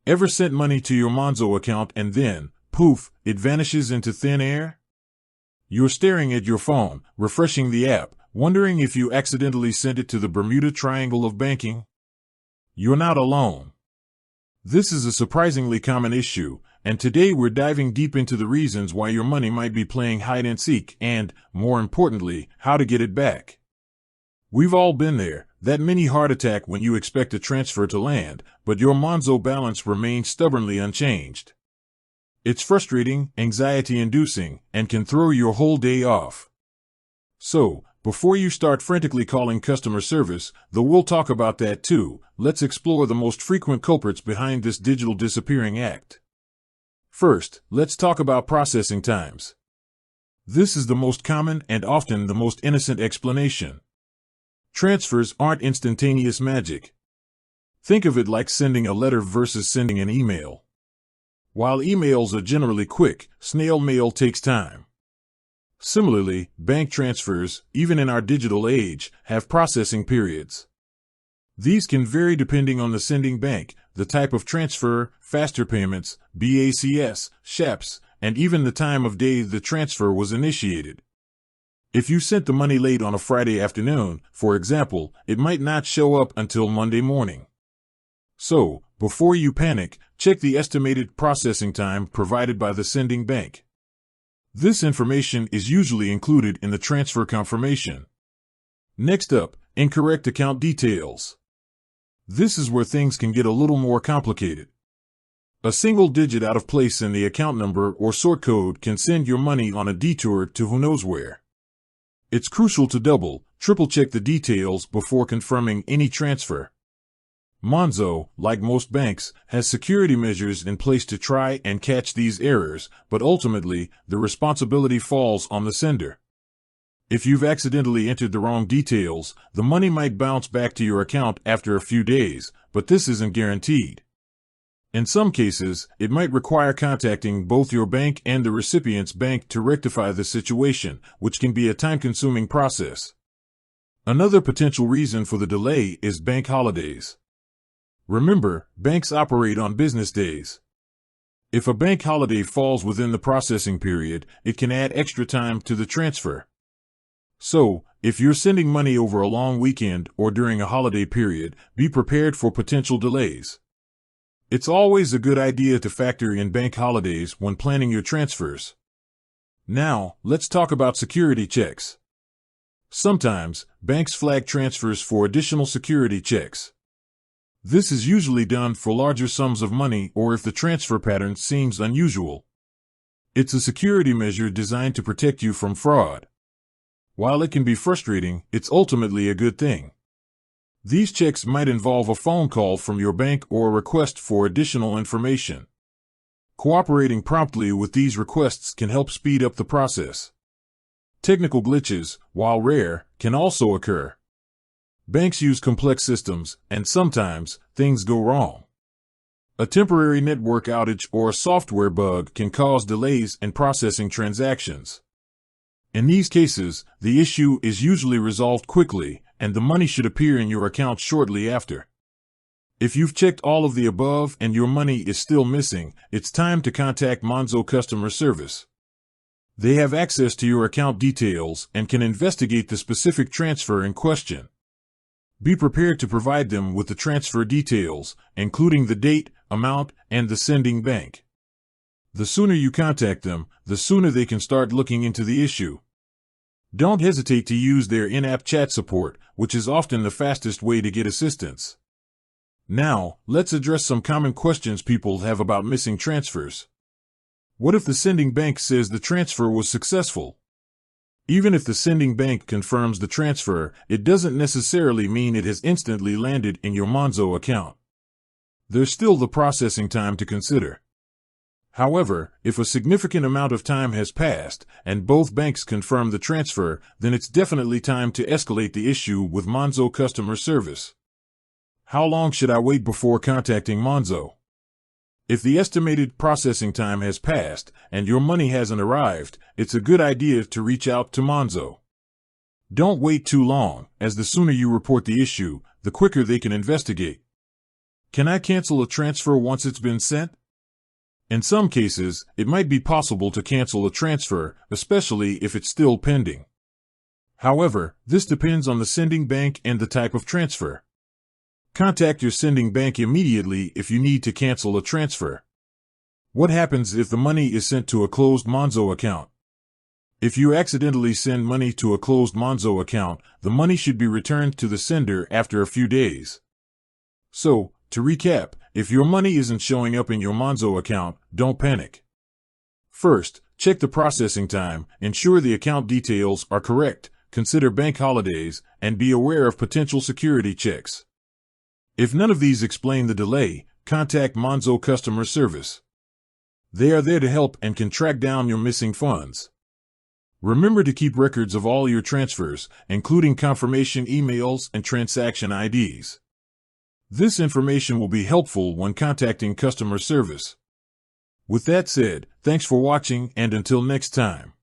Ever sent money to your Monzo account and then, poof, it vanishes into thin air? You're staring at your phone, refreshing the app, wondering if you accidentally sent it to the Bermuda Triangle of banking? You're not alone. This is a surprisingly common issue, and today we're diving deep into the reasons why your money might be playing hide and seek and, more importantly, how to get it back. We've all been there, that mini heart attack when you expect a transfer to land, but your Monzo balance remains stubbornly unchanged. It's frustrating, anxiety-inducing, and can throw your whole day off. So, before you start frantically calling customer service, though we'll talk about that too, let's explore the most frequent culprits behind this digital disappearing act. First, let's talk about processing times. This is the most common and often the most innocent explanation. Transfers aren't instantaneous magic. Think of it like sending a letter versus sending an email. While emails are generally quick, snail mail takes time. Similarly, bank transfers, even in our digital age, have processing periods. These can vary depending on the sending bank, the type of transfer, faster payments, BACS, SHAPS, and even the time of day the transfer was initiated. If you sent the money late on a Friday afternoon, for example, it might not show up until Monday morning. So, before you panic, check the estimated processing time provided by the sending bank. This information is usually included in the transfer confirmation. Next up, incorrect account details. This is where things can get a little more complicated. A single digit out of place in the account number or sort code can send your money on a detour to who knows where. It's crucial to double, triple check the details before confirming any transfer. Monzo, like most banks, has security measures in place to try and catch these errors, but ultimately, the responsibility falls on the sender. If you've accidentally entered the wrong details, the money might bounce back to your account after a few days, but this isn't guaranteed. In some cases, it might require contacting both your bank and the recipient's bank to rectify the situation, which can be a time-consuming process. Another potential reason for the delay is bank holidays. Remember, banks operate on business days. If a bank holiday falls within the processing period, it can add extra time to the transfer. So, if you're sending money over a long weekend or during a holiday period, be prepared for potential delays. It's always a good idea to factor in bank holidays when planning your transfers. Now, let's talk about security checks. Sometimes, banks flag transfers for additional security checks. This is usually done for larger sums of money or if the transfer pattern seems unusual. It's a security measure designed to protect you from fraud. While it can be frustrating, it's ultimately a good thing. These checks might involve a phone call from your bank or a request for additional information. Cooperating promptly with these requests can help speed up the process. Technical glitches, while rare, can also occur. Banks use complex systems, and sometimes, things go wrong. A temporary network outage or a software bug can cause delays in processing transactions. In these cases, the issue is usually resolved quickly, and the money should appear in your account shortly after. If you've checked all of the above and your money is still missing, it's time to contact Monzo customer service. They have access to your account details and can investigate the specific transfer in question. Be prepared to provide them with the transfer details, including the date, amount, and the sending bank. The sooner you contact them, the sooner they can start looking into the issue. Don't hesitate to use their in-app chat support, which is often the fastest way to get assistance. Now, let's address some common questions people have about missing transfers. What if the sending bank says the transfer was successful? Even if the sending bank confirms the transfer, it doesn't necessarily mean it has instantly landed in your Monzo account. There's still the processing time to consider. However, if a significant amount of time has passed and both banks confirm the transfer, then it's definitely time to escalate the issue with Monzo customer service. How long should I wait before contacting Monzo? If the estimated processing time has passed and your money hasn't arrived, it's a good idea to reach out to Monzo. Don't wait too long, as the sooner you report the issue, the quicker they can investigate. Can I cancel a transfer once it's been sent? In some cases, it might be possible to cancel a transfer, especially if it's still pending. However, this depends on the sending bank and the type of transfer. Contact your sending bank immediately if you need to cancel a transfer. What happens if the money is sent to a closed Monzo account? If you accidentally send money to a closed Monzo account, the money should be returned to the sender after a few days. So, to recap, if your money isn't showing up in your Monzo account, don't panic. First, check the processing time, ensure the account details are correct, consider bank holidays, and be aware of potential security checks. If none of these explain the delay, contact Monzo customer service. They are there to help and can track down your missing funds. Remember to keep records of all your transfers, including confirmation emails and transaction IDs. This information will be helpful when contacting customer service. With that said, thanks for watching, and until next time.